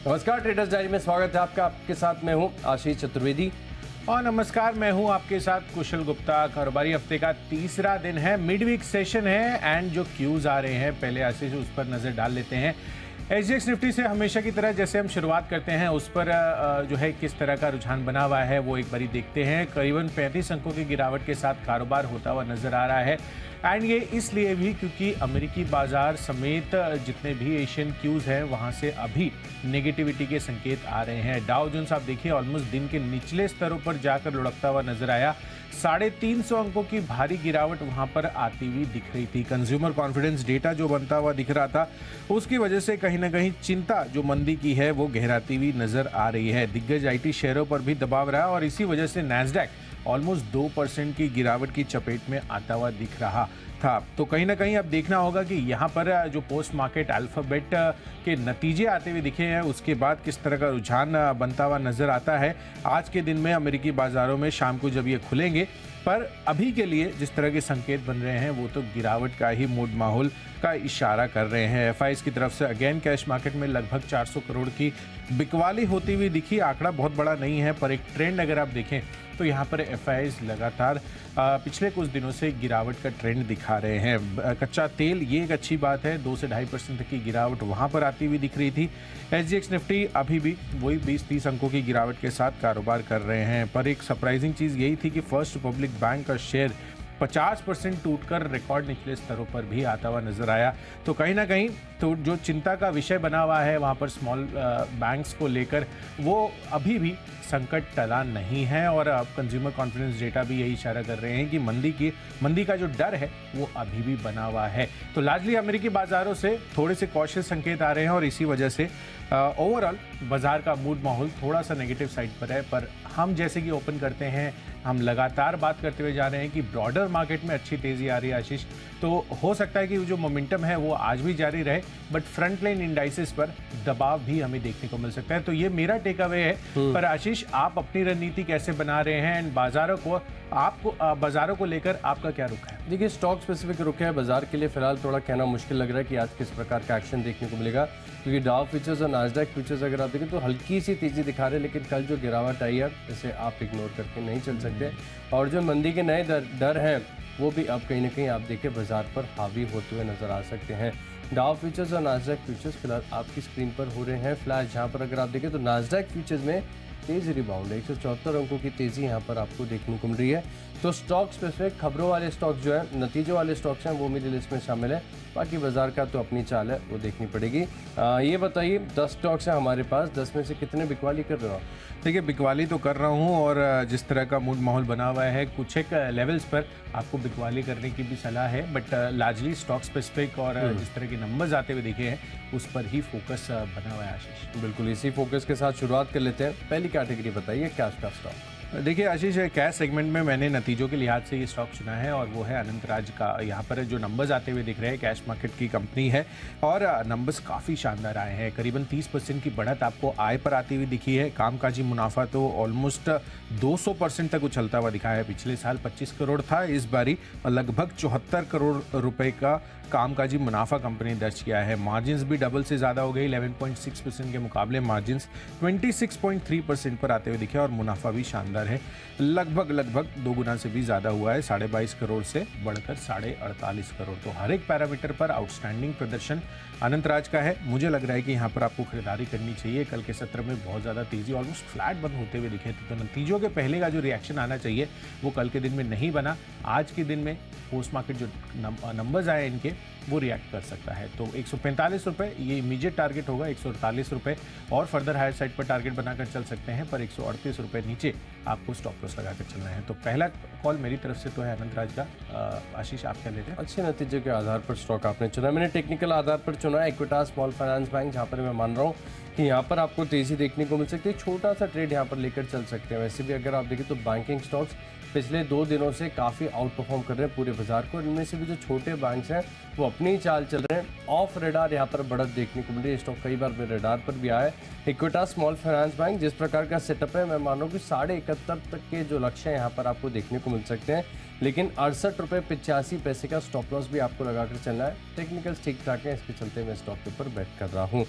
नमस्कार, traders diary में स्वागत है आपका। आपके साथ मैं हूं आशीष चतुर्वेदी। और नमस्कार, मैं हूं आपके साथ कुशल गुप्ता। कारोबारी हफ्ते का तीसरा दिन है, मिड वीक सेशन है एंड जो क्यूज आ रहे हैं पहले आशीष उस पर नजर डाल लेते हैं। एसजीएक्स निफ्टी से हमेशा की तरह जैसे हम शुरुआत करते हैं उस पर जो है किस तरह का रुझान बना हुआ है वो एक बारी देखते हैं। करीबन 35 अंकों की गिरावट के साथ कारोबार होता हुआ नजर आ रहा है एंड ये इसलिए भी क्योंकि अमेरिकी बाजार समेत जितने भी एशियन क्यूज हैं वहां से अभी नेगेटिविटी के संकेत आ रहे हैं। डाउ जोन्स आप देखिए ऑलमोस्ट दिन के निचले स्तरों पर जाकर लुढ़कता हुआ नजर आया। 350 अंकों की भारी गिरावट वहां पर आती हुई दिख रही थी। कंज्यूमर कॉन्फिडेंस डेटा जो बनता हुआ दिख रहा था उसकी वजह से कहीं ना कहीं चिंता जो मंदी की है वो गहराती हुई नजर आ रही है। दिग्गज आईटी शेयरों पर भी दबाव रहा और इसी वजह से नैस्डैक ऑलमोस्ट 2% की गिरावट की चपेट में आता हुआ दिख रहा था। तो कहीं ना कहीं अब देखना होगा कि यहाँ पर जो पोस्ट मार्केट अल्फाबेट के नतीजे आते हुए दिखे हैं उसके बाद किस तरह का रुझान बनता हुआ नजर आता है आज के दिन में अमेरिकी बाजारों में शाम को जब ये खुलेंगे। पर अभी के लिए जिस तरह के संकेत बन रहे हैं वो तो गिरावट का ही मूड माहौल का इशारा कर रहे हैं। एफआईज की तरफ से अगेन कैश मार्केट में लगभग 400 करोड़ की बिकवाली होती हुई दिखी। आंकड़ा बहुत बड़ा नहीं है पर एक ट्रेंड अगर आप देखें तो यहाँ पर एफआईज लगातार पिछले कुछ दिनों से गिरावट का ट्रेंड दिखा रहे हैं। कच्चा तेल ये एक अच्छी बात है, 2 से 2.5% तक की गिरावट वहाँ पर आती हुई दिख रही थी। एसजीएक्स निफ्टी अभी भी वही 20-30 अंकों की गिरावट के साथ कारोबार कर रहे हैं। पर एक सरप्राइजिंग चीज़ यही थी कि फर्स्ट रिपब्लिक बैंक का शेयर 50% टूटकर रिकॉर्ड निचले स्तरों पर भी आता हुआ नजर आया। तो कहीं ना कहीं तो जो चिंता का विषय बना हुआ है वहाँ पर स्मॉल बैंक्स को लेकर वो अभी भी संकट टला नहीं है और अब कंज्यूमर कॉन्फिडेंस डेटा भी यही इशारा कर रहे हैं कि मंदी का जो डर है वो अभी भी बना हुआ है। तो लार्जली अमेरिकी बाजारों से थोड़े से कॉशियस संकेत आ रहे हैं और इसी वजह से ओवरऑल बाजार का मूड माहौल थोड़ा सा नेगेटिव साइड पर है। पर हम जैसे कि ओपन करते हैं हम लगातार बात करते हुए जा रहे हैं कि ब्रॉडर मार्केट में अच्छी तेजी आ रही है आशीष। तो हो सकता है कि जो मोमेंटम है वो आज भी जारी रहे बट फ्रंट लाइन इंडाइसेस पर दबाव भी हमें देखने को मिल सकता है। तो ये मेरा टेक अवे है। पर आशीष आप अपनी रणनीति कैसे बना रहे हैं एंड बाजारों को लेकर आपका क्या रुख है? देखिए, स्टॉक स्पेसिफिक रुख है बाजार के लिए फिलहाल थोड़ा कहना मुश्किल लग रहा है कि आज किस प्रकार का एक्शन देखने को मिलेगा, क्योंकि डाउ फ्यूचर्स और नास्डैक फ्यूचर्स अगर आप देखें तो हल्की सी तेजी दिखा रहे हैं, लेकिन कल जो गिरावट आई है इसे आप इग्नोर करके नहीं चल सकते। और जो मंदी के नए डर हैं वो भी अब कहीं ना कहीं आप देखें बाजार पर हावी होते हुए नजर आ सकते हैं। डाउ फ्यूचर्स और नास्डैक फ्यूचर्स फिलहाल आपकी स्क्रीन पर हो रहे हैं फ्लैश। जहाँ पर अगर आप देखें तो नास्डैक फ्यूचर्स में तेज रिबाउंड है, 174 अंकों की तेजी यहाँ पर आपको देखने को मिल रही है। तो स्टॉक स्पेसिफिक खबरों वाले स्टॉक जो है, नतीजों वाले स्टॉक्स हैं वो मेरी लिस्ट में शामिल है। बाकी बाजार का तो अपनी चाल है वो देखनी पड़ेगी। ये बताइए 10 स्टॉक्स हैं हमारे पास, 10 में से कितने बिकवाली कर रहे हो? देखिए, बिकवाली तो कर रहा हूँ और जिस तरह का मूड माहौल बना हुआ है कुछ एक लेवल्स पर आपको बिकवाली करने की भी सलाह है बट लार्जली स्टॉक स्पेसिफिक और जिस तरह के नंबर्स आते हुए देखे हैं उस पर ही फोकस बना हुआ है आशीष। बिल्कुल, इसी फोकस के साथ शुरुआत कर लेते हैं। पहली कैटेगरी बताइए, कैश का स्टॉक। देखिए आशीष, कैश सेगमेंट में मैंने नतीजों के लिहाज से ये स्टॉक चुना है और वो है अनंतराज का। यहाँ पर जो नंबर्स आते हुए दिख रहे हैं, कैश मार्केट की कंपनी है और नंबर्स काफ़ी शानदार आए हैं। करीबन 30% की बढ़त आपको आय पर आती हुई दिखी है। कामकाजी मुनाफा तो ऑलमोस्ट 200% तक उछलता हुआ दिखा है। पिछले साल 25 करोड़ था, इस बारी लगभग 74 करोड़ रुपए का कामकाजी मुनाफा कंपनी दर्ज किया है। मार्जिन्स भी डबल से ज़्यादा हो गई, 11.6% के मुकाबले मार्जिन्स 26.3% पर आते हुए दिखे और मुनाफा भी शानदार है, लगभग 2 गुना से भी ज़्यादा हुआ है, 22.5 करोड़ से बढ़कर 48.5 करोड़। तो हर एक पैरामीटर पर आउटस्टैंडिंग प्रदर्शन अनंतराज का है। मुझे लग रहा है कि यहाँ पर आपको खरीदारी करनी चाहिए। कल के सत्र में बहुत ज़्यादा तेज़ी, ऑलमोस्ट फ्लैट बंद होते हुए दिखे थे। तो नतीजों के पहले का जो रिएक्शन आना चाहिए वो कल के दिन में नहीं बना। आज के दिन में पोस्ट मार्केट जो नंबर्स आए इनके वो रिएक्ट कर सकता है। तो 145 रुपये ये इमीडिएट टारगेट होगा, 148 रुपये और फर्दर हायर साइड पर टारगेट बनाकर चल सकते हैं। पर 138 रुपये नीचे आपको स्टॉप लॉस लगाकर चलना है। तो पहला कॉल मेरी तरफ से तो है अनंतराज का। आशीष, आप क्या लेते हैं? अच्छे नतीजे के आधार पर स्टॉक आपने चुना, मैंने टेक्निकल आधार पर चुना है इक्विटास स्मॉल फाइनेंस बैंक, जहाँ पर मैं मान रहा हूँ कि यहाँ पर आपको तेज़ी देखने को मिल सकती है। छोटा सा ट्रेड यहाँ पर लेकर चल सकते हैं। वैसे भी अगर आप देखें तो बैंकिंग स्टॉक्स पिछले 2 दिनों से काफ़ी आउट परफॉर्म कर रहे हैं पूरे बाजार को। इनमें से भी जो छोटे बैंक्स हैं वो अपनी चाल चल रहे हैं। ऑफ रेडार यहाँ पर बढ़त देखने को मिल रही है। स्टॉक कई बार मेरे रेडार पर भी आया है। इक्विटास स्मॉल फाइनेंस बैंक जिस प्रकार का सेटअप है, मैं मान रहा हूँ कि 71.5 तक के जो लक्ष्य हैं यहाँ पर आपको देखने को मिल सकते हैं। लेकिन 68.85 का स्टॉप लॉस भी आपको लगाकर चलना है। टेक्निकल्स ठीक ठाक है, इसके चलते मैं स्टॉक के ऊपर बैट कर रहा हूँ।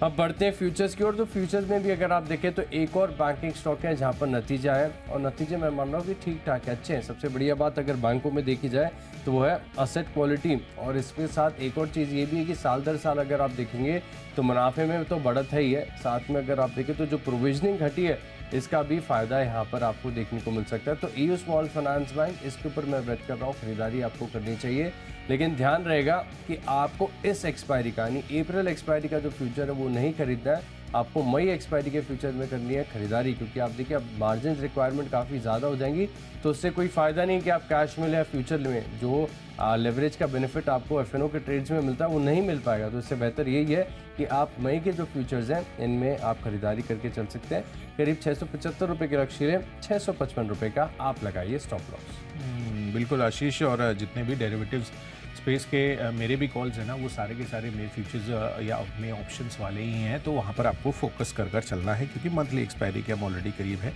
अब बढ़ते हैं फ्यूचर्स की ओर। तो फ्यूचर्स में भी अगर आप देखें तो एक और बैंकिंग स्टॉक है जहां पर नतीजा है, और नतीजे मैं मान रहा हूँ कि ठीक ठाक है, अच्छे हैं। सबसे बढ़िया बात अगर बैंकों में देखी जाए तो वो है असेट क्वालिटी, और इसके साथ एक और चीज़ ये भी है कि साल दर साल अगर आप देखेंगे तो मुनाफे में तो बढ़त है ही है, साथ में अगर आप देखें तो जो प्रोविजनिंग घटी है इसका भी फायदा यहाँ पर आपको देखने को मिल सकता है। तो ईयू स्मॉल फाइनेंस बैंक, इसके ऊपर मैं बेट कर रहा हूँ, खरीदारी आपको करनी चाहिए, लेकिन ध्यान रहेगा कि आपको इस एक्सपायरी का यानी अप्रैल एक्सपायरी का जो फ्यूचर है वो नहीं खरीदना है, आपको मई एक्सपायरी के फ्यूचर में करनी है खरीदारी, क्योंकि आप देखिए अब मार्जिन रिक्वायरमेंट काफ़ी ज़्यादा हो जाएंगी, तो उससे कोई फ़ायदा नहीं कि आप कैश में या फ्यूचर में जो लेवरेज का बेनिफिट आपको एफएनओ के ट्रेड्स में मिलता है वो नहीं मिल पाएगा। तो इससे बेहतर यही है कि आप मई के जो फ्यूचर्स हैं इनमें आप खरीदारी करके चल सकते हैं। करीब 675 रुपये के लक्ष्य है, 655 रुपये का आप लगाइए स्टॉप लॉस। बिल्कुल आशीष, और जितने भी डेरिवेटिव्स स्पेस के मेरे भी कॉल्स हैं ना, वो सारे के सारे मेरे फ्यूचर्स या अपने ऑप्शंस वाले ही हैं, तो वहाँ पर आपको फोकस कर चलना है, क्योंकि मंथली एक्सपायरी के हम ऑलरेडी करीब है,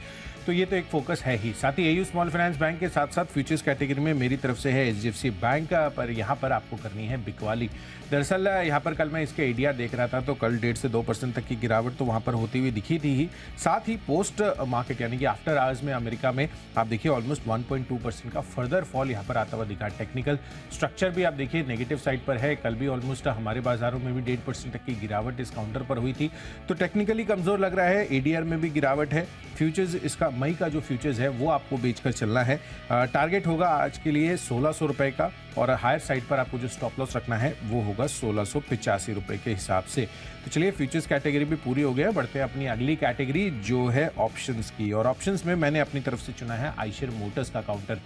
तो ये तो एक फोकस है ही। साथ ही एयू स्मॉल फाइनेंस बैंक के साथ साथ फ्यूचर्स कैटेगरी में मेरी तरफ से है एचडीएफसी बैंक, पर यहाँ पर आपको करनी है बिकवाली। दरअसल यहाँ पर कल मैं इसके आइडिया देख रहा था, तो कल 1.5 से 2% तक की गिरावट तो वहाँ पर होती हुई दिखी थी ही, साथ ही पोस्ट मार्केट यानी कि आफ्टर आवर्स में अमेरिका में आप देखिए ऑलमोस्ट 1.2% का फर्दर फॉल यहाँ पर आता हुआ दिखा। टेक्निकल स्ट्रक्चर भी आप देखिए नेगेटिव साइड पर है, कल भी ऑलमोस्ट हमारे बाजारों में भी 1.5% तक की गिरावट इस काउंटर पर हुई थी, तो टेक्निकली कमजोर लग रहा है। एडीआर में भी गिरावट है। फ्यूचर्स, इसका मई का जो फ्यूचर्स है वो आपको बेचकर चलना है। टारगेट होगा आज के लिए 1600 रुपए का, और हायर साइड पर आपको जो स्टॉप लॉस रखना है वो होगा 1685 रुपए के हिसाब से। तो चलिए फ्यूचर्स कैटेगरी भी पूरी हो गया, बढ़ते हैं अपनी अगली कैटेगरी जो है ऑप्शंस की, और ऑप्शंस में मैंने अपनी तरफ से चुना है आइशर मोटर्स का काउंटर।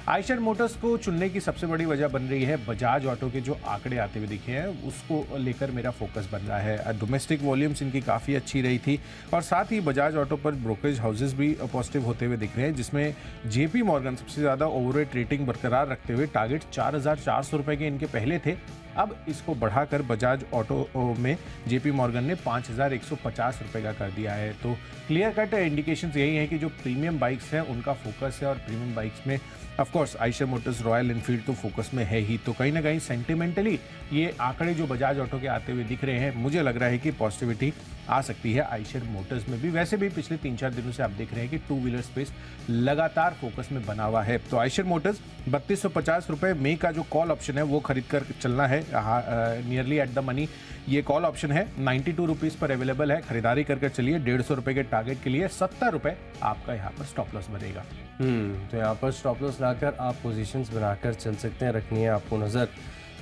आइशर मोटर्स को चुनने की सबसे बड़ी वजह बन रही है बजाज ऑटो के जो आंकड़े आते हुए दिखे हैं उसको लेकर मेरा फोकस बन रहा है। डोमेस्टिक वॉल्यूम्स इनकी काफ़ी अच्छी रही थी, और साथ ही बजाज ऑटो पर ब्रोकरेज हाउसेज भी पॉजिटिव होते हुए दिख रहे हैं, जिसमें जेपी मॉर्गन सबसे ज़्यादा ओवरवेट रेटिंग बरकरार रखते हुए टारगेट 4,400 रुपये के इनके पहले थे, अब इसको बढ़ाकर बजाज ऑटो में जेपी मॉर्गन ने 5,150 रुपये का कर दिया है। तो क्लियर कट इंडिकेशंस यही है कि जो प्रीमियम बाइक्स हैं उनका फोकस है, और प्रीमियम बाइक्स में of course Eicher Motors, royal Enfield तो फोकस में है ही, तो कहीं ना कहीं सेंटिमेंटली ये आंकड़े जो बजाज ऑटो के आते हुए दिख रहे हैं, मुझे लग रहा है कि पॉजिटिविटी आ सकती है आइशर मोटर्स में भी। वैसे भी पिछले 3-4 दिनों से आप देख रहे हैं कि टू व्हीलर स्पेस लगातार फोकस में बना हुआ है। तो आइशर मोटर्स 3250 रुपये में का जो कॉल ऑप्शन है वो खरीद कर चलना है, नियरली एट द मनी ये कॉल ऑप्शन है, 92 रुपीज़ पर अवेलेबल है, खरीदारी कर चलिए। 150 रुपये के टारगेट के लिए 70 रुपये आपका यहाँ पर स्टॉप लॉस बनेगा। तो यहाँ पर स्टॉप लॉस लाकर आप पोजीशंस बनाकर चल सकते हैं, रखनी है आपको नज़र।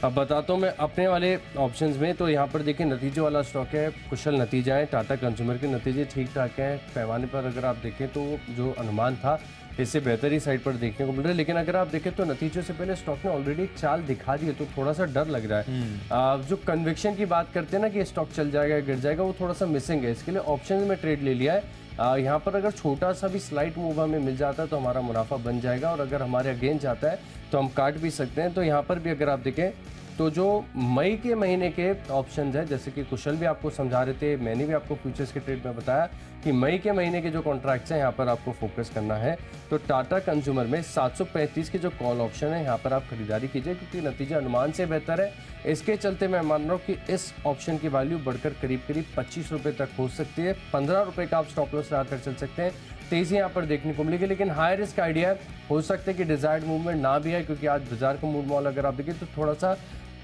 अब बताता हूँ मैं अपने वाले ऑप्शंस में, तो यहाँ पर देखिए नतीजे वाला स्टॉक है, कुशल नतीजा है, टाटा कंज्यूमर के नतीजे ठीक ठाक हैं, पैमाने पर अगर आप देखें तो जो अनुमान था इससे बेहतर ही साइड पर देखने को मिल रहा है, लेकिन अगर आप देखें तो नतीजों से पहले स्टॉक ने ऑलरेडी एक चाल दिखा दी है, तो थोड़ा सा डर लग रहा है। जो कन्विक्शन की बात करते हैं ना कि स्टॉक चल जाएगा गिर जाएगा, वो थोड़ा सा मिसिंग है, इसके लिए ऑप्शन में ट्रेड ले लिया है। यहाँ पर अगर छोटा सा भी स्लाइट मूव हमें मिल जाता है तो हमारा मुनाफा बन जाएगा, और अगर हमारे अगेंस्ट जाता है तो हम काट भी सकते हैं। तो यहाँ पर भी अगर आप देखें तो जो मई के महीने के ऑप्शंस हैं, जैसे कि कुशल भी आपको समझा रहे थे, मैंने भी आपको फ्यूचर्स के ट्रेड में बताया कि मई के महीने के जो कॉन्ट्रैक्ट्स हैं यहाँ पर आपको फोकस करना है। तो टाटा कंज्यूमर में 735 के जो कॉल ऑप्शन है यहाँ पर आप खरीदारी कीजिए, क्योंकि नतीजा अनुमान से बेहतर है। इसके चलते मैं मान रहा हूँ कि इस ऑप्शन की वैल्यू बढ़कर करीब 25 रुपये तक हो सकती है। 15 रुपये का आप स्टॉप लॉस लगाकर चल सकते हैं, तेजी यहाँ पर देखने को मिलेगी, लेकिन हाई रिस्क आइडिया हो सकता है कि डिजायर्ड मूवमेंट ना भी है, क्योंकि आज बाजार का मूड मॉल अगर आप देखें तो थोड़ा सा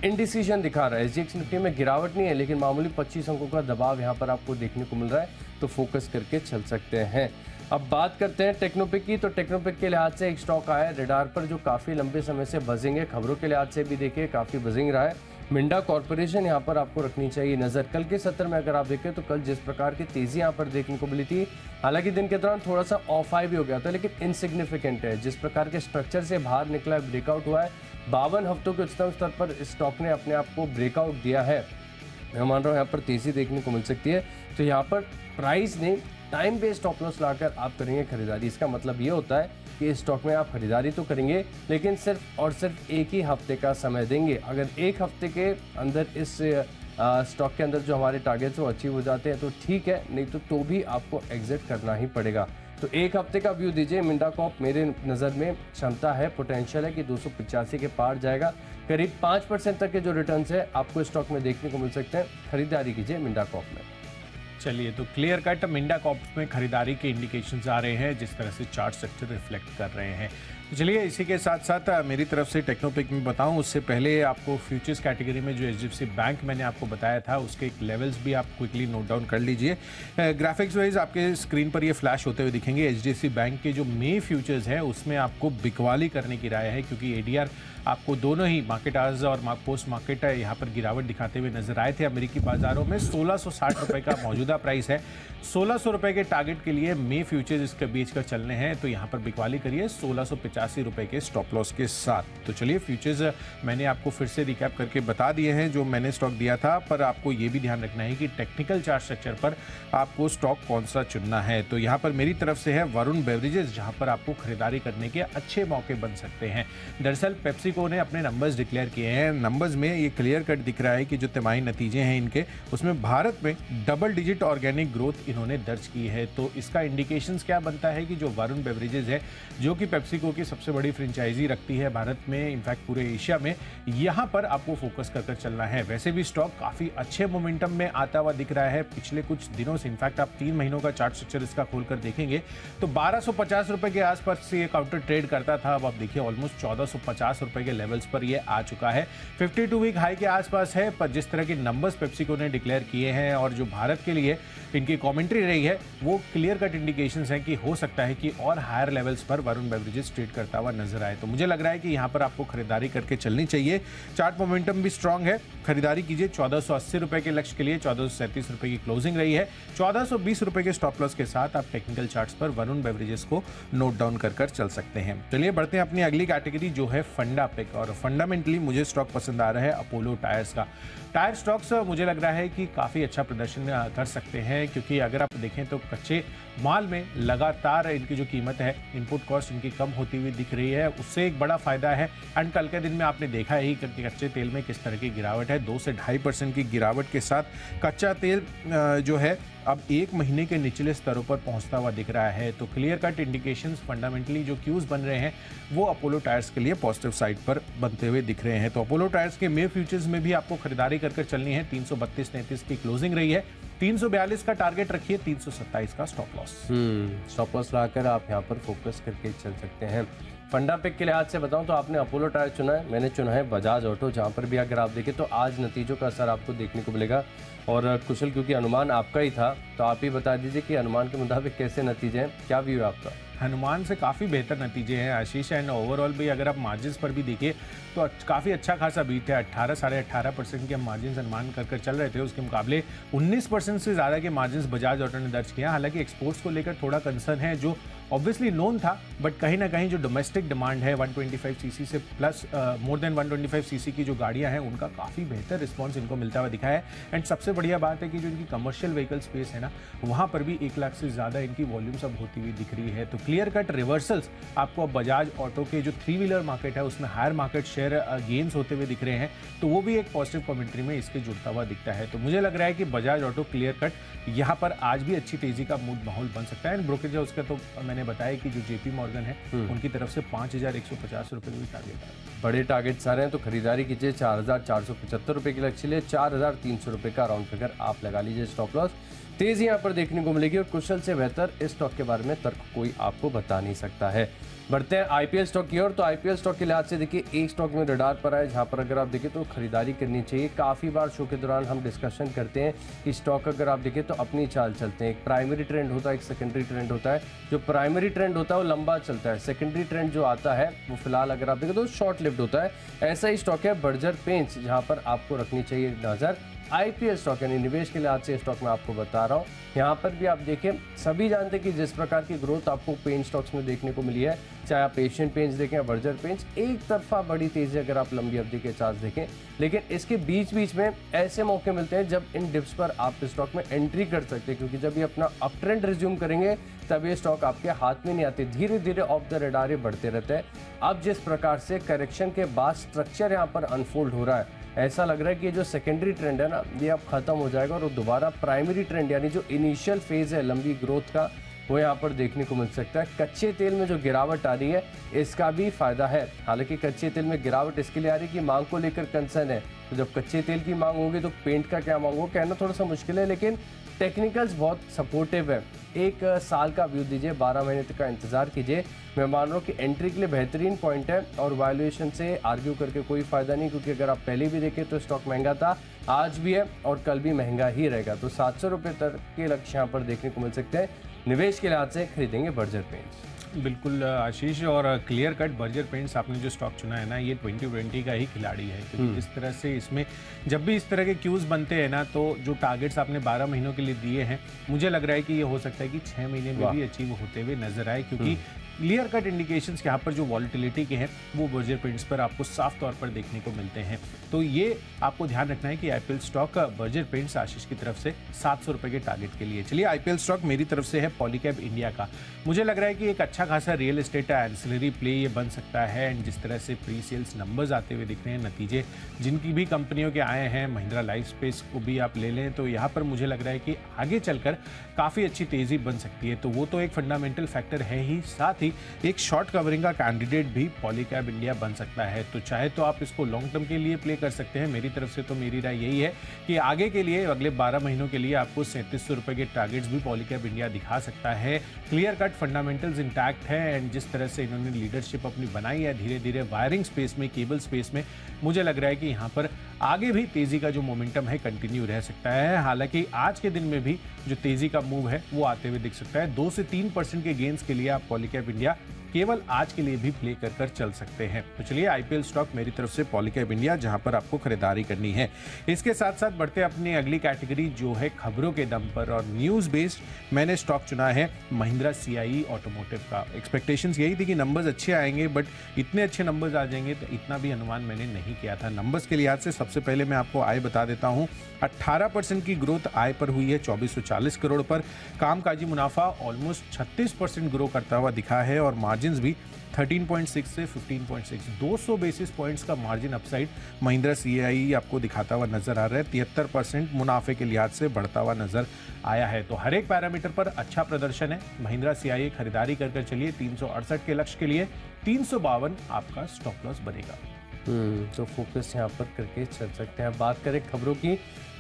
इंडिसीजन दिखा रहा है। एसजीएक्स निफ्टी में गिरावट नहीं है, लेकिन मामूली 25 अंकों का दबाव यहाँ पर आपको देखने को मिल रहा है, तो फोकस करके चल सकते हैं। अब बात करते हैं टेक्नोपिक की, तो टेक्नोपिक के लिहाज से एक स्टॉक आया है रेडार पर जो काफ़ी लंबे समय से बजिंग है, खबरों के लिहाज से भी देखिए काफ़ी बजिंग रहा है। मिंडा कॉर्पोरेशन यहाँ पर आपको रखनी चाहिए नज़र। कल के सत्र में अगर आप देखें तो कल जिस प्रकार की तेज़ी यहाँ पर देखने को मिली थी, हालांकि दिन के दौरान थोड़ा सा ऑफ हाई भी हो गया था, लेकिन इनसिग्निफिकेंट है। जिस प्रकार के स्ट्रक्चर से बाहर निकला है, ब्रेकआउट हुआ है, 52 हफ्तों के उच्चतम स्तर पर स्टॉक ने अपने आप को ब्रेकआउट दिया है। मैं मान रहा हूँ यहाँ पर तेज़ी देखने को मिल सकती है, तो यहाँ पर प्राइस ने टाइम बेस्ड स्टॉप लॉस लाकर आप करेंगे खरीदारी। इसका मतलब ये होता है कि इस स्टॉक में आप खरीदारी तो करेंगे, लेकिन सिर्फ और सिर्फ एक ही हफ्ते का समय देंगे। अगर एक हफ्ते के अंदर इस स्टॉक के अंदर जो हमारे टारगेट्स वो अचीव हो जाते हैं तो ठीक है, नहीं तो भी आपको एग्जिट करना ही पड़ेगा। तो एक हफ्ते का व्यू दीजिए। मिंडा कॉर्प मेरे नज़र में क्षमता है, पोटेंशियल है कि 285 के पार जाएगा। करीब 5% तक के जो रिटर्न्स है आपको स्टॉक में देखने को मिल सकते हैं। खरीदारी कीजिए मिंडा कॉर्प में। चलिए, तो क्लियर कट मिंडा कॉर्प में खरीदारी के इंडिकेशंस आ रहे हैं, जिस तरह से चार्ट स्ट्रक्चर रिफ्लेक्ट कर रहे हैं। तो चलिए, इसी के साथ साथ मेरी तरफ से टेक्नोपिक में बताऊं उससे पहले आपको फ्यूचर्स कैटेगरी में जो एचडीएफसी बैंक मैंने आपको बताया था उसके एक लेवल्स भी आप क्विकली नोट डाउन कर लीजिए। ग्राफिक्स वाइज आपके स्क्रीन पर ये फ्लैश होते हुए दिखेंगे। एचडीएफसी बैंक के जो मे फ्यूचर्स है उसमें आपको बिकवाली करने की राय है, क्योंकि एडीआर आपको दोनों ही मार्केट आज और पोस्ट मार्केट यहाँ पर गिरावट दिखाते हुए नजर आए थे। अमेरिकी बाजारों में 1660 रुपए का मौजूदा प्राइस है। 1600 रुपए के टारगेट के लिए मे फ्यूचर्स इसके बीच कर चलने हैं, तो यहाँ पर बिकवाली करिए 1685 रुपए के स्टॉप लॉस के साथ। तो चलिए, फ्यूचर्स मैंने आपको फिर से रिकैप करके बता दिए हैं जो मैंने स्टॉक दिया था, पर आपको ये भी ध्यान रखना है कि टेक्निकल चार्ट स्ट्रक्चर पर आपको स्टॉक कौन सा चुनना है। तो यहाँ पर मेरी तरफ से है वरुण बेवरेजेस, जहाँ पर आपको खरीदारी करने के अच्छे मौके बन सकते हैं। दरअसल पेप्सिको ने अपने नंबर्स डिक्लेयर किए हैं। नंबर्स में ये क्लियर कट दिख रहा है कि जो तिमाही नतीजे हैं इनके, उसमें भारत में डबल डिजिट ऑर्गेनिक ग्रोथ इन्होंने दर्ज की है। तो इसका इंडिकेशंस क्या बनता है कि जो वरुण बेवरेजेस है, जो कि पेप्सिको की सबसे बड़ी फ्रेंचाइजी रखती है भारत में, इनफैक्ट पूरे एशिया में, यहाँ पर आपको फोकस कर चलना है। वैसे भी स्टॉक काफी अच्छे मोमेंटम में आता हुआ दिख रहा है पिछले कुछ दिनों से। इनफैक्ट आप 3 महीनों का चार्ट स्ट्रक्चर इसका खोलकर देखेंगे तो 1250 रुपए के आसपास से ये काउंटर ट्रेड करता था। अब आप देखिए ऑलमोस्ट 1450 रुपए के लेवल्स पर ये आ चुका है। 52 वीक हाई के आसपास है। पर जिस तरह के नंबर्स पेप्सिको ने डिक्लेयर किए हैं और जो भारत के लिए इनकी कमेंट्री रही है, वो क्लियर कट इंडिकेशंस हैं कि हो सकता है कि और हायर लेवल्स पर वरुण बेवरेजेस ट्रेड करता हुआ नजर आए। तो मुझे लग रहा है कि यहाँ पर आपको खरीदारी करके चलनी चाहिए। चार्ट मोमेंटम भी स्ट्रांग है, खरीदारी कीजिए। 1480 रुपए के लक्ष्य के लिए 1437 रुपए की क्लोजिंग रही है। 1420 रुपए के स्टॉप लॉस के साथ आप टेक्निकल चार्ट्स पर वरुण बेवरेजेस को नोट डाउन कर चल सकते हैं। चलिए बढ़ते हैं अपनी अगली कैटेगरी जो है फंडा पिक। और फंडामेंटली मुझे स्टॉक पसंद आ रहा है अपोलो टायर्स का। टायर स्टॉक्स मुझे लग रहा है कि काफ़ी अच्छा प्रदर्शन कर सकते हैं, क्योंकि अगर आप देखें तो कच्चे माल में लगातार इनकी जो कीमत है, इनपुट कॉस्ट इनकी कम होती हुई दिख रही है, उससे एक बड़ा फायदा है। एंड कल के दिन में आपने देखा ही कि कच्चे तेल में किस तरह की गिरावट है। 2 से 2.5% की गिरावट के साथ कच्चा तेल जो है अब 1 महीने के निचले स्तरों पर पहुंचता हुआ दिख रहा है। तो क्लियर कट इंडिकेशंस फंडामेंटली जो क्यूज बन रहे हैं वो अपोलो टायर्स के लिए पॉजिटिव साइड पर बनते हुए दिख रहे हैं। तो अपोलो टायर्स के मे फ्यूचर्स में भी आपको खरीदारी कर चलनी है। 332.33 की क्लोजिंग रही है। 342 का टारगेट रखिए, 327 का स्टॉप लॉस। स्टॉप लॉस लाकर आप यहाँ पर फोकस करके चल सकते हैं। फंडा पिक के लिहाज से बताऊं तो आपने अपोलो टायर चुना है, मैंने चुना है बजाज ऑटो, जहां पर भी अगर आप देखें तो आज नतीजों का असर आपको देखने को मिलेगा। और कुशल, क्योंकि अनुमान आपका ही था, तो आप ही बता दीजिए कि अनुमान के मुताबिक कैसे नतीजे हैं, क्या व्यू है आपका? अनुमान से काफ़ी बेहतर नतीजे हैं आशीष। एंड ओवरऑल भी अगर आप मार्जिन्स पर भी देखिए तो काफ़ी अच्छा खासा बीट है। 18 साढ़े 18% के हम मार्जिन अनुमान कर चल रहे थे, उसके मुकाबले 19% से ज़्यादा के मार्जिन बजाज ऑटो ने दर्ज किया। हालांकि एक्सपोर्ट्स को लेकर थोड़ा कंसर्न है, जो ऑब्वियसली नोन था, बट कहीं ना कहीं जो डोमेस्टिक डिमांड है 125 सीसी से प्लस मोर देन 125 सीसी की जो गाड़ियां हैं उनका काफ़ी बेहतर रिस्पांस इनको मिलता हुआ दिखा है। एंड सबसे बढ़िया बात है कि जो इनकी कमर्शियल व्हीकल स्पेस है ना, वहाँ पर भी 1 लाख से ज़्यादा इनकी वॉल्यूम्स अब होती हुई दिख रही है। तो क्लियर कट रिवर्सल्स आपको अब बजाज ऑटो के जो 3 व्हीलर मार्केट है उसमें हायर मार्केट शेयर गेन्स होते हुए दिख रहे हैं, तो वो भी एक पॉजिटिव कमेंट्री में इसके जुड़ता हुआ दिखता है। तो मुझे लग रहा है कि बजाज ऑटो क्लियर कट यहाँ पर आज भी अच्छी तेजी का मूड माहौल बन सकता है। एंड ब्रोकरेज हाउस का तो मैंने बताया कि जो जेपी मॉर्गन है उनकी तरफ से 5150 रुपये भी टारगेट है। बड़े टारगेट आ रहे हैं, तो खरीदारी कीजिए। 4475 रुपये के लक्ष्य लिए 4300 रुपये का राउंड फिगर आप लगा लीजिए स्टॉप लॉस। तेजी यहाँ पर देखने को मिलेगी और कुशल से बेहतर इस स्टॉक के बारे में तर्क कोई आपको बता नहीं सकता है। बढ़ते हैं आईपीएल स्टॉक की ओर। तो आईपीएल स्टॉक के लिहाज से देखिए एक स्टॉक में रडार पर है, जहां पर अगर आप देखें तो खरीदारी करनी चाहिए। काफ़ी बार शो के दौरान हम डिस्कशन करते हैं कि स्टॉक अगर आप देखें तो अपनी चाल चलते हैं। एक प्राइमरी ट्रेंड होता है, एक सेकेंडरी ट्रेंड होता है। जो प्राइमरी ट्रेंड होता है वो लंबा चलता है, सेकेंडरी ट्रेंड जो आता है वो फिलहाल अगर आप देखें तो शॉर्ट लिव्ड होता है। ऐसा ही स्टॉक है बर्जर पेंट्स, जहाँ पर आपको रखनी चाहिए नज़र। आईपीएल स्टॉक यानी निवेश के लिहाज से स्टॉक मैं आपको बता रहा हूँ। यहाँ पर भी आप देखें, सभी जानते हैं कि जिस प्रकार की ग्रोथ आपको पेंट स्टॉक्स में देखने को मिली है, चाहे आप एशियन पेंट्स देखें या बर्जर पेंट्स, एक तरफा बड़ी तेजी अगर आप लंबी अवधि के चार्ट देखें। लेकिन इसके बीच बीच में ऐसे मौके मिलते हैं जब इन डिप्स पर आप स्टॉक में एंट्री कर सकते हैं, क्योंकि जब ये अपना अप ट्रेंड रिज्यूम करेंगे तब ये स्टॉक आपके हाथ में नहीं आते, धीरे धीरे ऑफ द रेडार ये बढ़ते रहते हैं। अब जिस प्रकार से करेक्शन के बाद स्ट्रक्चर यहाँ पर अनफोल्ड हो रहा है, ऐसा लग रहा है कि ये जो सेकेंडरी ट्रेंड है ना, ये अब खत्म हो जाएगा और दोबारा प्राइमरी ट्रेंड यानी जो इनिशियल फेज है लंबी ग्रोथ का, वो यहाँ पर देखने को मिल सकता है। कच्चे तेल में जो गिरावट आ रही है इसका भी फायदा है। हालांकि कच्चे तेल में गिरावट इसके लिए आ रही है कि मांग को लेकर कंसर्न है, तो जब कच्चे तेल की मांग होगी तो पेंट का क्या मांग हो कहना थोड़ा सा मुश्किल है, लेकिन टेक्निकल्स बहुत सपोर्टिव है। एक साल का व्यू दीजिए, 12 महीने तक का इंतजार कीजिए। मैं मान रहा हूँ कि एंट्री के लिए बेहतरीन पॉइंट है और वैल्यूएशन से आर्ग्यू करके कोई फायदा नहीं, क्योंकि अगर आप पहले भी देखें तो स्टॉक महंगा था, आज भी है और कल भी महंगा ही रहेगा। तो 700 रुपये तक के लक्ष्य यहाँ पर देखने को मिल सकते हैं। निवेश के लिहाज से खरीदेंगे बर्जर पेंट्स। बिल्कुल आशीष, और क्लियर कट बर्जर पेंट्स आपने जो स्टॉक चुना है ना, ये 2020 का ही खिलाड़ी है, क्योंकि जिस तरह से इसमें जब भी इस तरह के क्यूज बनते हैं ना, तो जो टारगेट्स आपने 12 महीनों के लिए दिए हैं, मुझे लग रहा है कि ये हो सकता है कि 6 महीने में भी अचीव होते हुए नजर आए, क्योंकि क्लियर कट इंडिकेशंस यहाँ पर जो वॉलिटिलिटी के हैं वो बर्जर पेंट्स पर आपको साफ तौर पर देखने को मिलते हैं। तो ये आपको ध्यान रखना है कि आईपीएल स्टॉक बर्जर पेंट्स आशीष की तरफ से 700 रुपए के टारगेट के लिए। चलिए, आईपीएल स्टॉक मेरी तरफ से है पॉलीकैब इंडिया का। मुझे लग रहा है कि एक अच्छा खासा रियल एस्टेट एंसिलरी प्ले ये बन सकता है। एंड जिस तरह से प्री सेल्स नंबर्स आते हुए दिख रहे हैं, नतीजे जिनकी भी कंपनियों के आए हैं, महिंद्रा लाइफ स्पेस को भी आप ले लें, तो यहाँ पर मुझे लग रहा है कि आगे चलकर काफ़ी अच्छी तेज़ी बन सकती है। तो वो तो एक फंडामेंटल फैक्टर है ही, साथ ही एक शॉर्ट कवरिंग का कैंडिडेट भी पॉलीकैब इंडिया बन सकता है। तो चाहे तो आप इसको लॉन्ग टर्म के लिए प्ले कर सकते हैं। मेरी तरफ से तो मेरी राय यही है कि आगे के लिए, अगले 12 महीनों के लिए आपको 3700 रुपए के टारगेट्स भी पॉलीकैब इंडिया दिखा सकता है। क्लियर कट फंडामेंटल्स इंटैक्ट है एंड जिस तरह से इन्होंने लीडरशिप अपनी बनाई है धीरे धीरे वायरिंग स्पेस में, केबल स्पेस में, मुझे लग रहा है कि यहाँ पर आगे भी तेजी का जो मोमेंटम है कंटिन्यू रह सकता है। हालांकि आज के दिन में भी जो तेजी का मूव है वो आते हुए दिख सकता है। 2 से 3% के गेंस के लिए आप पॉलीकैब इंडिया केवल आज के लिए भी प्ले कर चल सकते हैं। तो चलिए, आईपीएल स्टॉक मेरी तरफ से पॉलीकैब इंडिया, जहां पर आपको खरीदारी करनी है। इसके साथ साथ बढ़ते अपनी अगली कैटेगरी जो है खबरों के दम पर और न्यूज बेस्ड। मैंने स्टॉक चुना है महिंद्रा सीआईई ऑटोमोटिव का। एक्सपेक्टेशंस यही थी कि नंबर्स अच्छे आएंगे, बट इतने अच्छे नंबर्स आ जाएंगे तो इतना भी अनुमान मैंने नहीं किया था। नंबर्स के लिहाज से सबसे पहले मैं आपको आय बता देता हूँ। 18% की ग्रोथ आय पर हुई है 2440 करोड़ पर। कामकाजी मुनाफा ऑलमोस्ट 36% ग्रो करता हुआ दिखा है और मार्जिन भी 13.6 से 15.6, 200 बेसिस पॉइंट्स का मार्जिन अपसाइड महिंद्रा सीआईई आपको दिखाता हुआ नजर आ रहा है। 73% मुनाफे के लिहाज से बढ़ता हुआ नजर आया है। तो हर एक पैरामीटर पर अच्छा प्रदर्शन है। महिंद्रा सीआईई खरीदारी कर चलिए। 368 के लक्ष्य के लिए 352 आपका स्टॉप लॉस बनेगा। तो फोकस यहाँ पर करके चल सकते हैं। बात करें खबरों की,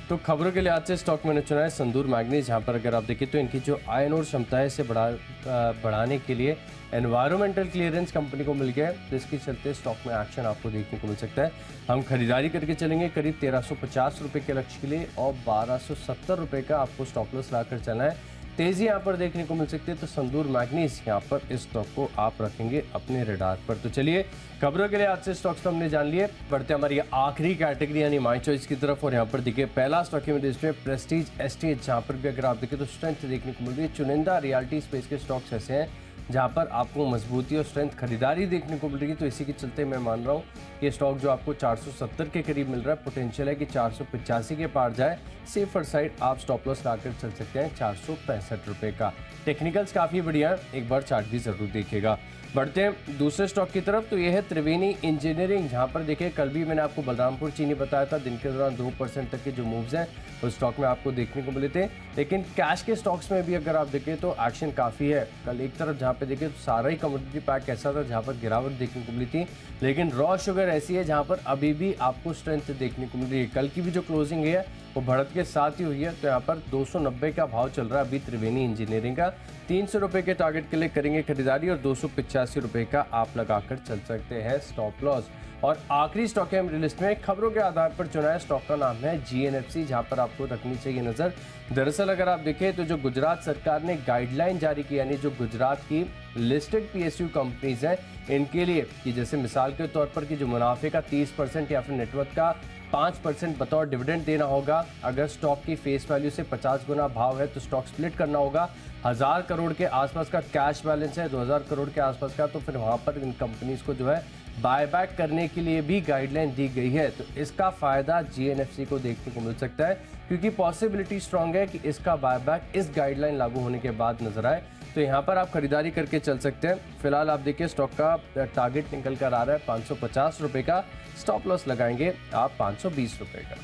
तो खबरों के लिहाज से स्टॉक मैंने चुना है संदूर मैग्नीज। जहाँ पर अगर आप देखें तो इनकी जो आयन और क्षमता है इसे बढ़ाने के लिए एनवायरमेंटल क्लियरेंस कंपनी को मिल गया है, तो इसके चलते स्टॉक में एक्शन आपको देखने को मिल सकता है। हम खरीदारी करके चलेंगे करीब 1350 रुपये के लक्ष्य के लिए और 1270 रुपये का आपको स्टॉप लॉस लाकर चलना है। तेजी यहाँ पर देखने को मिल सकती है, तो संदूर मैग्नीज यहाँ पर इस स्टॉक को आप रखेंगे अपने रडार पर। तो चलिए, खबरों के लिए आज से स्टॉक्स तो हमने जान लिए। बढ़ते हमारी आखिरी कैटेगरी यानी माई चॉइस की तरफ। और यहाँ पर देखिए पहला स्टॉक है मेरे लिस्ट में प्रेस्टीज एस्टेट, जहाँ पर भी अगर आप देखें तो स्ट्रेंथ देखने को मिल रही है। चुनिंदा रियल्टी स्पेस के स्टॉक्स ऐसे हैं जहाँ पर आपको मजबूती और स्ट्रेंथ खरीदारी देखने को मिल रही है। तो इसी के चलते मैं मान रहा हूँ कि स्टॉक जो आपको 470 के करीब मिल रहा है, पोटेंशियल है कि 485 के पार जाए। सेफर साइड आप स्टॉप लॉस लाकर चल सकते हैं 465 रुपये का। टेक्निकल्स काफ़ी बढ़िया है, एक बार चार्ट भी ज़रूर देखिएगा। बढ़ते हैं दूसरे स्टॉक की तरफ, तो ये है त्रिवेणी इंजीनियरिंग। जहाँ पर देखिए कल भी मैंने आपको बलरामपुर चीनी बताया था, दिन के दौरान 2% तक के जो मूव्स हैं उस स्टॉक में आपको देखने को मिले थे। लेकिन कैश के स्टॉक्स में भी अगर आप देखें तो एक्शन काफ़ी है। कल एक तरफ जहाँ पे देखें तो सारा ही कमोडिटी पैक ऐसा था जहाँ पर गिरावट देखने को मिली थी, लेकिन रॉ शुगर ऐसी है जहाँ पर अभी भी आपको स्ट्रेंथ देखने को मिल रही है। कल की भी जो क्लोजिंग है वो बढ़त के साथ ही हुई है, तो यहाँ पर 290 का भाव चल रहा है अभी त्रिवेणी इंजीनियरिंग का। 300 रुपये के टारगेट के लिए करेंगे खरीदारी और 285 रुपये का आप लगाकर चल सकते हैं स्टॉप लॉस। और आखिरी स्टॉक है मेरी लिस्ट में, खबरों के आधार पर चुना है। स्टॉक का नाम है जीएनएफसी, जहां पर आपको रखनी चाहिए नजर। दरअसल अगर आप देखें तो जो गुजरात सरकार ने गाइडलाइन जारी की, यानी जो गुजरात की लिस्टेड पीएसयू कंपनीज हैं इनके लिए, कि जैसे मिसाल के तौर पर कि जो मुनाफे का 30% या फिर नेटवर्थ का 5% बतौर डिविडेंड देना होगा। अगर स्टॉक की फेस वैल्यू से 50 गुना भाव है तो स्टॉक स्प्लिट करना होगा। 1000 करोड़ के आसपास का कैश बैलेंस है, 2000 करोड़ के आसपास का, तो फिर वहाँ पर इन कंपनीज को जो है बायबैक करने के लिए भी गाइडलाइन दी गई है। तो इसका फायदा जीएनएफसी को देखने को मिल सकता है, क्योंकि पॉसिबिलिटी स्ट्रांग है कि इसका बायबैक इस गाइडलाइन लागू होने के बाद नजर आए। तो यहाँ पर आप खरीदारी करके चल सकते हैं। फिलहाल आप देखिए स्टॉक का टारगेट निकल कर आ रहा है 550 रुपये का, स्टॉप लॉस लगाएंगे आप 520 रुपये का।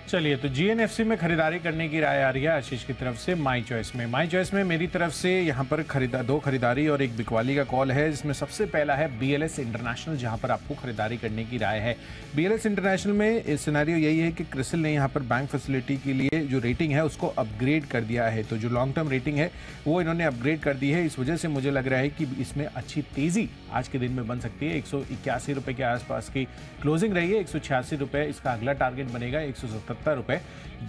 चलिए, तो जीएनएफसी में खरीदारी करने की राय आ रही है आशीष की तरफ से माई चॉइस में। माई चॉइस में मेरी तरफ से यहाँ पर दो खरीदारी और एक बिकवाली का कॉल है, जिसमें सबसे पहला है बीएलएस इंटरनेशनल, जहाँ पर आपको खरीदारी करने की राय है। बीएलएस इंटरनेशनल में सिनेरियो यही है कि क्रिसिल ने यहाँ पर बैंक फैसिलिटी के लिए जो रेटिंग है उसको अपग्रेड कर दिया है। तो जो लॉन्ग टर्म रेटिंग है वो इन्होंने अपग्रेड कर दी है। इस वजह से मुझे लग रहा है कि इसमें अच्छी तेजी आज के दिन में बन सकती है। 181 रुपये के आसपास की क्लोजिंग रही है, 186 रुपये इसका अगला टारगेट बनेगा, 177 रुपये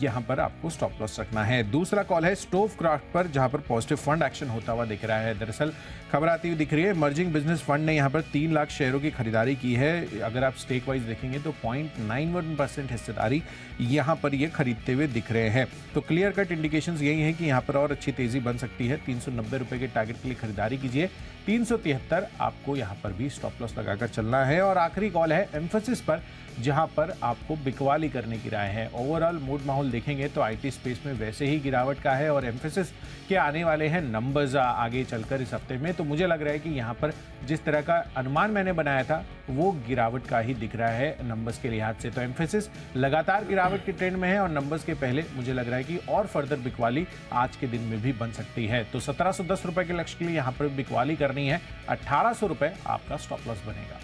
यहां पर आपको स्टॉप लॉस रखना है। दूसरा कॉल है स्टोव क्राफ्ट पर, जहां पर पॉजिटिव फंड एक्शन होता हुआ दिख रहा है। दरअसल खबर आती हुई दिख रही है, इमर्जिंग बिजनेस फंड ने यहां पर 3 लाख शेयरों की खरीदारी की है। अगर आप स्टेक वाइज देखेंगे तो 0.91% हिस्सेदारी यहां पर ये खरीदते हुए दिख रहे हैं। तो क्लियर कट इंडिकेशंस यही है कि यहां पर और अच्छी तेजी बन सकती है। 390 रुपए के टारगेट के लिए खरीदारी कीजिए, 373 आपको यहां पर भी स्टॉप लॉस लगाकर चलना है। और आखिरी कॉल है एम्फेसिस पर, जहां पर आपको बिकवाली करने की राय है। ओवरऑल मूड माहौल देखेंगे तो आईटी स्पेस में वैसे ही गिरावट का है और एम्फेसिस के आने वाले हैं नंबर्स आगे चलकर इस हफ्ते में। तो मुझे लग रहा है कि यहां पर जिस तरह का अनुमान मैंने बनाया था वो गिरावट का ही दिख रहा है नंबर्स के लिहाज से। तो एम्फेसिस लगातार गिरावट के ट्रेंड में है और नंबर्स के पहले मुझे लग रहा है कि और फर्दर बिकवाली आज के दिन में भी बन सकती है। तो 1710 रुपए के लक्ष्य के लिए यहां पर बिकवाली करनी है, 1800 रुपए आपका स्टॉप लॉस बनेगा।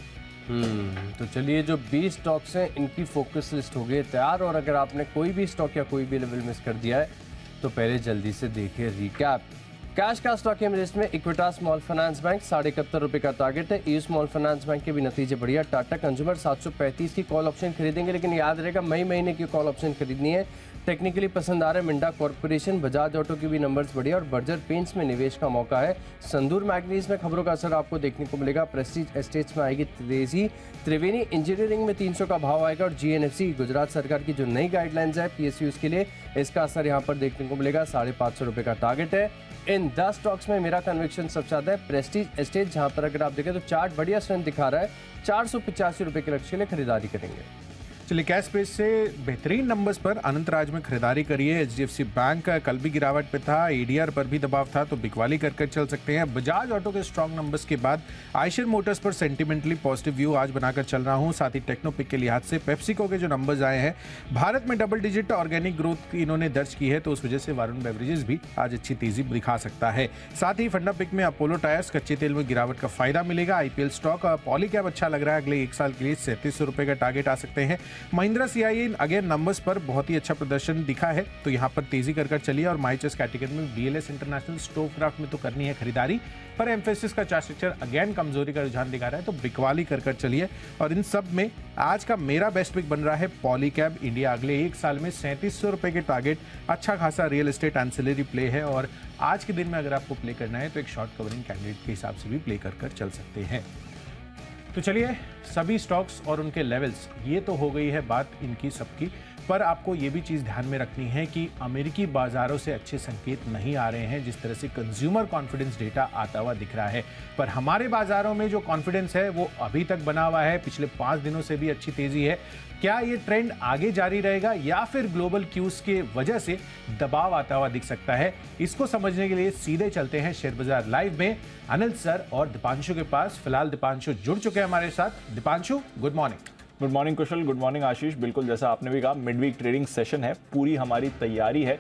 तो चलिए, जो 20 स्टॉक्स हैं इनकी फोकस लिस्ट हो गई तैयार। और अगर आपने कोई भी स्टॉक या कोई भी लेवल मिस कर दिया है तो पहले जल्दी से देखिए रिकैप। कैश का स्टॉक है लिस्ट में इक्विटा स्मॉल फाइनेंस बैंक 71.5 रुपये का टारगेट है। ई स्मॉल फाइनेंस बैंक के भी नतीजे बढ़िया। टाटा कंज्यूमर 735 की कॉल ऑप्शन खरीदेंगे, लेकिन याद रहेगा मई महीने की कॉल ऑप्शन खरीदनी है। टेक्निकली पसंद आ रहा है मिंडा कॉर्पोरेशन। बजाज ऑटो की भी नंबर्स बढ़िया और बर्जर पेंट्स में निवेश का मौका है। संदूर मैग्नीज में खबरों का असर आपको देखने को मिलेगा। प्रेस्टीज एस्टेट्स में आएगी तेजी। त्रिवेणी इंजीनियरिंग में 300 का भाव आएगा। और जीएनएफसी गुजरात सरकार की जो नई गाइडलाइंस है पीएसयूज के लिए, इसका असर यहाँ पर देखने को मिलेगा। 550 रुपये का टारगेट है। इन 10 स्टॉक्स में मेरा कन्विक्शन सबसे ज्यादा है प्रेस्टीज एस्टेट, जहां पर अगर आप देखें तो चार्ट बढ़िया स्ट्रेंथ दिखा रहा है। 485 रुपये के लक्ष्य के लिए खरीदारी करेंगे। चलिए, कैश स्पेस से बेहतरीन नंबर्स पर अनंतराज में खरीदारी करिए। एचडीएफसी बैंक कल भी गिरावट पे था, एडीआर पर भी दबाव था, तो बिकवाली कर चल सकते हैं। बजाज ऑटो के स्ट्रॉन्ग नंबर्स के बाद आयशर मोटर्स पर सेंटिमेंटली पॉजिटिव व्यू आज बनाकर चल रहा हूं। साथ ही टेक्नोपिक के लिहाज से पेप्सिको के जो नंबर्स आए हैं, भारत में डबल डिजिट ऑर्गेनिक ग्रोथ इन्होंने दर्ज की है, तो उस वजह से वरुण बेवरेजेस भी आज अच्छी तेजी दिखा सकता है। साथ ही फंडा पिक में अपोलो टायर्स, कच्चे तेल में गिरावट का फायदा मिलेगा। आईपीएल स्टॉक पॉलीकैब अच्छा लग रहा है, अगले 1 साल के लिए 3700 रुपए का टारगेट आ सकते हैं। महिंद्रा सीआईई अगेन नंबर्स पर बहुत ही अच्छा प्रदर्शन दिखा है, तो यहां पर तेजी कर चलिए। और माई चॉइस कैटेगरी में बीएलएस इंटरनेशनल स्टोव क्राफ्ट में तो करनी है खरीदारी, पर एम्फेसिस का चार्ट स्ट्रक्चर अगेन कमजोरी का रुझान दिखा रहा है, तो बिकवाली कर चलिए। और इन सब में आज का मेरा बेस्ट पिक बन रहा है पॉलीकैब इंडिया। अगले 1 साल में 3700 रुपए के टारगेट, अच्छा खासा रियल एस्टेट एंसिलरी प्ले है। और आज के दिन में अगर आपको प्ले करना है तो एक शॉर्ट कवरिंग कैंडिडेट के हिसाब से भी प्ले कर चल सकते हैं। तो चलिए, सभी स्टॉक्स और उनके लेवल्स, ये तो हो गई है बात इनकी सबकी, पर आपको ये भी चीज़ ध्यान में रखनी है कि अमेरिकी बाजारों से अच्छे संकेत नहीं आ रहे हैं जिस तरह से कंज्यूमर कॉन्फिडेंस डेटा आता हुआ दिख रहा है। पर हमारे बाजारों में जो कॉन्फिडेंस है वो अभी तक बना हुआ है, पिछले 5 दिनों से भी अच्छी तेजी है। क्या ये ट्रेंड आगे जारी रहेगा या फिर ग्लोबल क्यूज के वजह से दबाव आता हुआ दिख सकता है? इसको समझने के लिए सीधे चलते हैं शेयर बाजार लाइव में अनिल सर और दीपांशु के पास। फिलहाल दीपांशु जुड़ चुके हैं हमारे साथ। Deepanshu, good morning. Good morning Kushal, good morning Ashish. बिल्कुल जैसा आपने भी कहा, मिड वीक ट्रेडिंग सेशन है, पूरी हमारी तैयारी है।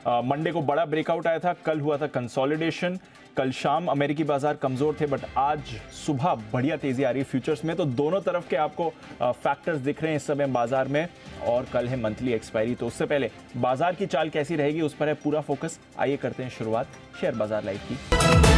मंडे को बड़ा ब्रेकआउट आया था, कल हुआ था कंसोलिडेशन। कल शाम अमेरिकी बाजार कमजोर थे, बट आज सुबह बढ़िया तेजी आ रही है फ्यूचर्स में। तो दोनों तरफ के आपको फैक्टर्स दिख रहे हैं इस समय बाजार में। और कल है मंथली एक्सपायरी, तो उससे पहले बाजार की चाल कैसी रहेगी उस पर है पूरा फोकस। आइए करते हैं शुरुआत शेयर बाजार लाइव की।